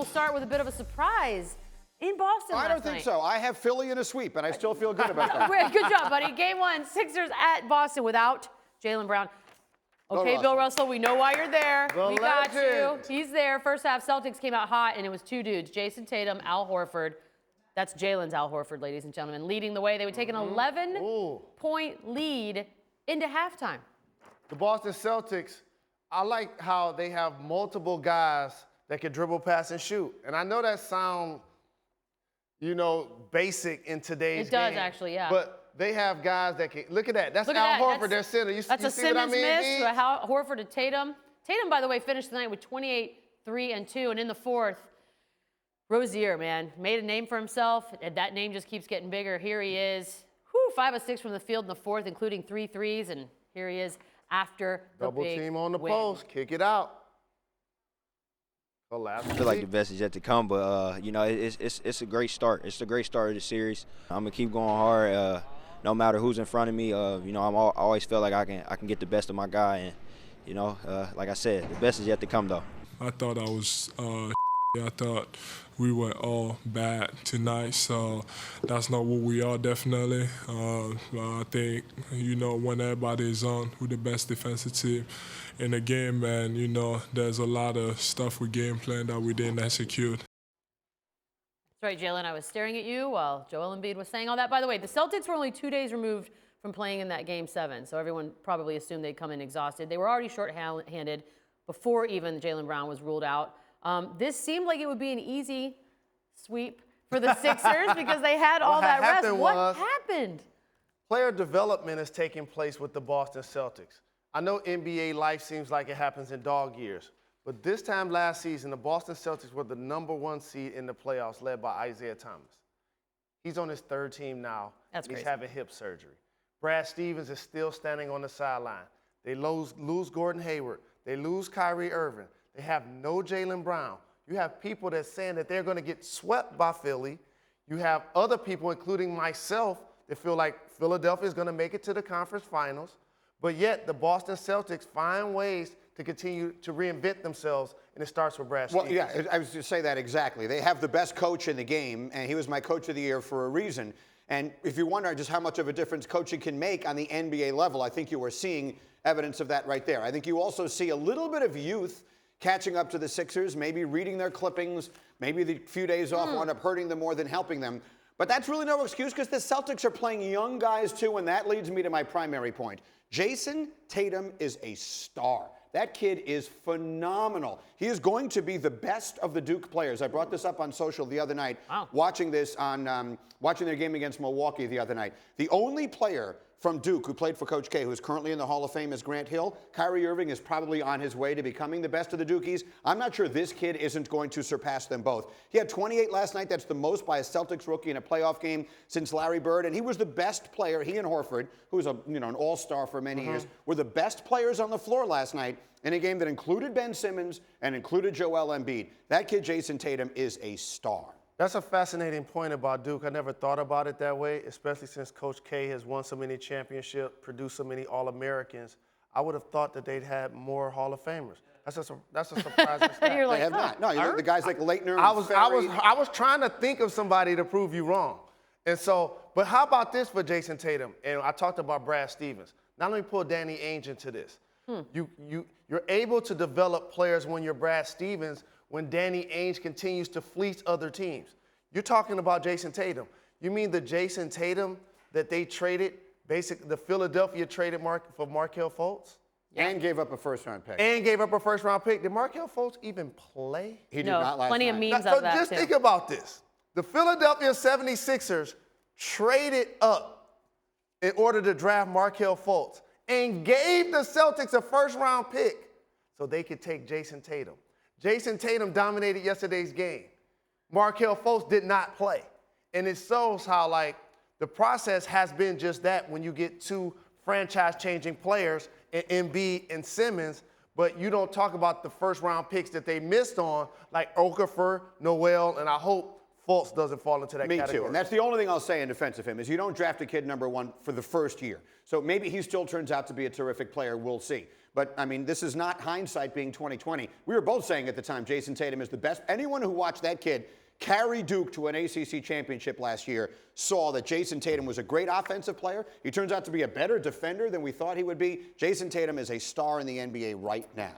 we'll start with a bit of a surprise in Boston I don't think so. I have Philly in a sweep, and I still feel good about that. Good job, buddy. Game 1, Sixers at Boston without Jaylen Brown. Okay, Bill Russell, we know why you're there. We got you. He's there. First half, Celtics came out hot, and it was two dudes, Jayson Tatum, Al Horford. That's Jalen's Al Horford, ladies and gentlemen, leading the way. They would take an 11-point lead into halftime. The Boston Celtics, I like how they have multiple guys that can dribble, pass, and shoot. And I know that sounds, basic in today's game. It does, actually, yeah. But they have guys that can, look at that. That's Al Horford, their center. You see what I mean? That's a Simmons miss to Al Horford to Tatum. Tatum, by the way, finished the night with 28, 3, and 2. And in the fourth, Rozier, man, made a name for himself. And that name just keeps getting bigger. Here he is. 5 of 6 from the field in the fourth, including 3 threes. And here he is after the double big team on the win. post. Kick it out. I feel like the best is yet to come, but it's a great start. It's a great start of the series. I'm gonna keep going hard, no matter who's in front of me. I always feel like I can get the best of my guy, and like I said, the best is yet to come, though. I thought I was. I thought we were all bad tonight, so that's not what we are, definitely. I think, when everybody is on, we're the best defensive team in the game, man. There's a lot of stuff with game plan that we didn't execute. That's right, Jalen. I was staring at you while Joel Embiid was saying all that. By the way, the Celtics were only 2 days removed from playing in that Game 7, so everyone probably assumed they'd come in exhausted. They were already short-handed before even Jaylen Brown was ruled out. This seemed like it would be an easy sweep for the Sixers because they had all that rest. What happened? Player development is taking place with the Boston Celtics. I know NBA life seems like it happens in dog years, but this time last season, the Boston Celtics were the #1 seed in the playoffs, led by Isaiah Thomas. He's on his 3rd team now. That's crazy. He's having hip surgery. Brad Stevens is still standing on the sideline. They lose Gordon Hayward. They lose Kyrie Irving. They have no Jaylen Brown. You have people that's saying that they're going to get swept by Philly. You have other people, including myself, that feel like Philadelphia is going to make it to the conference finals. But yet the Boston Celtics find ways to continue to reinvent themselves, and it starts with Brad Stevens. Well, yeah, I was going to say that exactly. They have the best coach in the game, and he was my coach of the year for a reason. And if you wonder just how much of a difference coaching can make on the NBA level, I think you are seeing evidence of that right there. I think you also see a little bit of youth catching up to the Sixers, maybe reading their clippings, maybe the few days off wound up hurting them more than helping them. But that's really no excuse because the Celtics are playing young guys too, and that leads me to my primary point. Jayson Tatum is a star. That kid is phenomenal. He is going to be the best of the Duke players. I brought this up on social the other night, watching this on watching their game against Milwaukee the other night. The only player from Duke, who played for Coach K, who is currently in the Hall of Fame, is Grant Hill. Kyrie Irving is probably on his way to becoming the best of the Dukies. I'm not sure this kid isn't going to surpass them both. He had 28 last night. That's the most by a Celtics rookie in a playoff game since Larry Bird. And he was the best player. He and Horford, who was an all-star for many years, were the best players on the floor last night in a game that included Ben Simmons and included Joel Embiid. That kid, Jayson Tatum, is a star. That's a fascinating point about Duke. I never thought about it that way, especially since Coach K has won so many championships, produced so many All-Americans. I would have thought that they'd had more Hall of Famers. That's a surprising stat. You're like, They have not. No, you know, the guys like Leitner. I was trying to think of somebody to prove you wrong. And so, but how about this for Jayson Tatum? And I talked about Brad Stevens. Now let me pull Danny Ainge into this. You're able to develop players when you're Brad Stevens, when Danny Ainge continues to fleece other teams. You're talking about Jayson Tatum. You mean the Jayson Tatum that they traded, basically the Philadelphia traded for Markelle Fultz? And gave up a first-round pick. And gave up a first-round pick. Did Markelle Fultz even play? He did not last plenty night. of memes So of that, just too. think about this. The Philadelphia 76ers traded up in order to draft Markelle Fultz and gave the Celtics a first-round pick so they could take Jayson Tatum. Jayson Tatum dominated yesterday's game. Markelle Fultz did not play. And it shows how, the process has been just that when you get two franchise-changing players, Embiid and Simmons, but you don't talk about the first-round picks that they missed on, like Okafor, Noel, and I hope Fultz doesn't fall into that category. Me too. And that's the only thing I'll say in defense of him is you don't draft a kid #1 for the first year. So maybe he still turns out to be a terrific player. We'll see. But, I mean, this is not hindsight being 20/20. We were both saying at the time Jayson Tatum is the best. Anyone who watched that kid carry Duke to an ACC championship last year saw that Jayson Tatum was a great offensive player. He turns out to be a better defender than we thought he would be. Jayson Tatum is a star in the NBA right now.